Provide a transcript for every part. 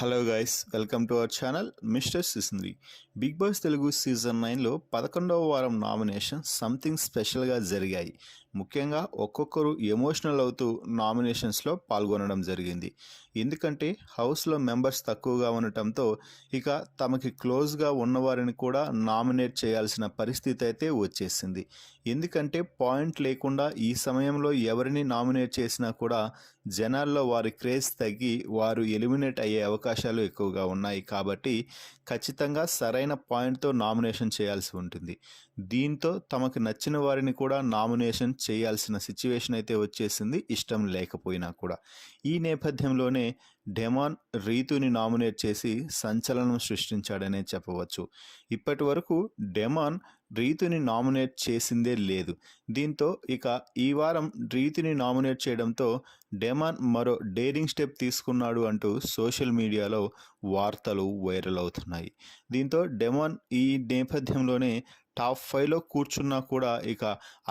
Hello guys, welcome to our channel mister Sisindri. Bigg Boss Telugu season 9లో 11వ వారం nomination something స్పెషల్గా జరిగాయి. ముఖ్యంగా ఒక్కొక్కరు ఎమోషనల్ అవుతూ నామినేషన్స్లో పాల్గొనడం జరిగింది. ఎందుకంటే హౌస్లో మెంబర్స్ తక్కువగా ఉండటంతో ఇక తమకి క్లోజ్గా ఉన్నవారిని కూడా నామినేట్ చేయాల్సిన పరిస్థితి అయితే వచ్చేసింది. ఎందుకంటే పాయింట్ లేకుండా ఈ సమయంలో ఎవరిని నామినేట్ చేసినా కూడా జనాల్లో వారి క్రేజ్ తగ్గి వారు ఎలిమినేట్ అయ్యే అవకాశాలు ఎక్కువగా ఉన్నాయి. కాబట్టి ఖచ్చితంగా సరైన పాయింట్తో నామినేషన్ చేయాల్సి ఉంటుంది. దీంతో తమకు నచ్చిన వారిని కూడా నామినేషన్ చేయాల్సిన సిచ్యువేషన్ అయితే వచ్చేసింది, ఇష్టం లేకపోయినా కూడా. ఈ నేపథ్యంలోనే డెమాన్ రీతుని నామినేట్ చేసి సంచలనం సృష్టించాడనే చెప్పవచ్చు. ఇప్పటి వరకు డెమాన్ రీతుని నామినేట్ చేసిందే లేదు. దీంతో ఇక ఈ వారం రీతుని నామినేట్ చేయడంతో డెమాన్ మరో డేరింగ్ స్టెప్ తీసుకున్నాడు అంటూ సోషల్ మీడియాలో వార్తలు వైరల్ అవుతున్నాయి. దీంతో డెమాన్ ఈ నేపథ్యంలోనే టాప్ 5లో కూర్చున్నా కూడా ఇక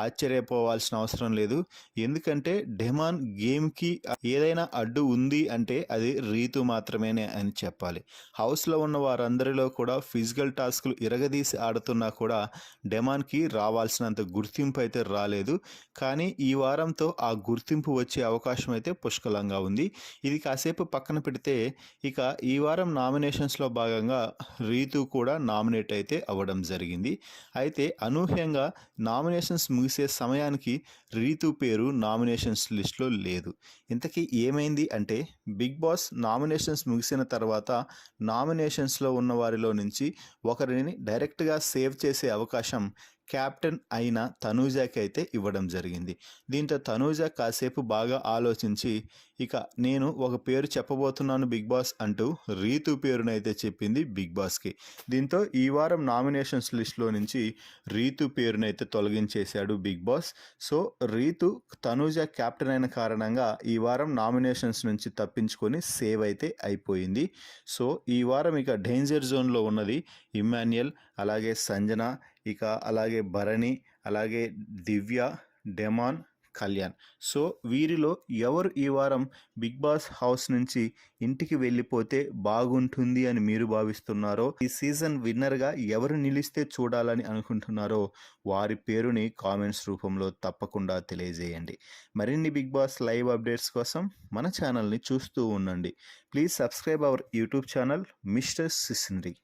ఆశ్చర్యపోవాల్సిన అవసరం లేదు. ఎందుకంటే డెమాన్ గేమ్కి ఏదైనా అడ్డు ఉంది అంటే అది రీతు మాత్రమేనే అని చెప్పాలి. హౌస్లో ఉన్న వారందరిలో కూడా ఫిజికల్ టాస్క్లు ఇరగదీసి ఆడుతున్నా కూడా డెమాన్కి రావాల్సినంత గుర్తింపు అయితే రాలేదు. కానీ ఈ వారంతో ఆ గుర్తింపు వచ్చే అవకాశం అయితే పుష్కలంగా ఉంది. ఇది కాసేపు పక్కన పెడితే ఇక ఈ వారం నామినేషన్స్లో భాగంగా రీతు కూడా నామినేట్ అయితే అవ్వడం జరిగింది. అయితే అనూహ్యంగా నామినేషన్స్ ముగిసే సమయానికి రీతు పేరు నామినేషన్స్ లిస్ట్లో లేదు. ఇంతకీ ఏమైంది అంటే బిగ్ బాస్ నామినేషన్స్ ముగిసిన తర్వాత నామినేషన్స్లో ఉన్న వారిలో నుంచి ఒకరిని డైరెక్ట్గా సేవ్ చేసే అవకాశం క్యాప్టెన్ అయిన తనూజాకి అయితే ఇవ్వడం జరిగింది. దీంతో తనూజ కాసేపు బాగా ఆలోచించి ఇక నేను ఒక పేరు చెప్పబోతున్నాను బిగ్ బాస్ అంటూ రీతు పేరునైతే చెప్పింది బిగ్ బాస్కి. దీంతో ఈ వారం నామినేషన్స్ లిస్ట్లో నుంచి రీతు పేరునైతే తొలగించేశాడు Bigg Boss. So Ritu Tanuja captain అయిన కారణంగా ఈ వారం నామినేషన్స్ నుంచి తప్పించుకొని సేవ్ అయితే అయిపోయింది. సో ఈ వారం ఇక డేంజర్ జోన్లో ఉన్నది ఇమ్మాన్యుయల్, అలాగే సంజన, ఇక అలాగే భరణి, అలాగే దివ్య, డెమాన్, కళ్యాణ్. సో వీరిలో ఎవరు ఈ వారం బిగ్ బాస్ హౌస్ నుంచి ఇంటికి వెళ్ళిపోతే బాగుంటుంది అని మీరు భావిస్తున్నారో, ఈ సీజన్ విన్నర్గా ఎవరు నిలిస్తే చూడాలని అనుకుంటున్నారో వారి పేరుని కామెంట్స్ రూపంలో తప్పకుండా తెలియజేయండి. మరిన్ని బిగ్ బాస్ లైవ్ అప్డేట్స్ కోసం మన ఛానల్ని చూస్తూ ఉండండి. Please subscribe our YouTube channel mister సిసింద్రి.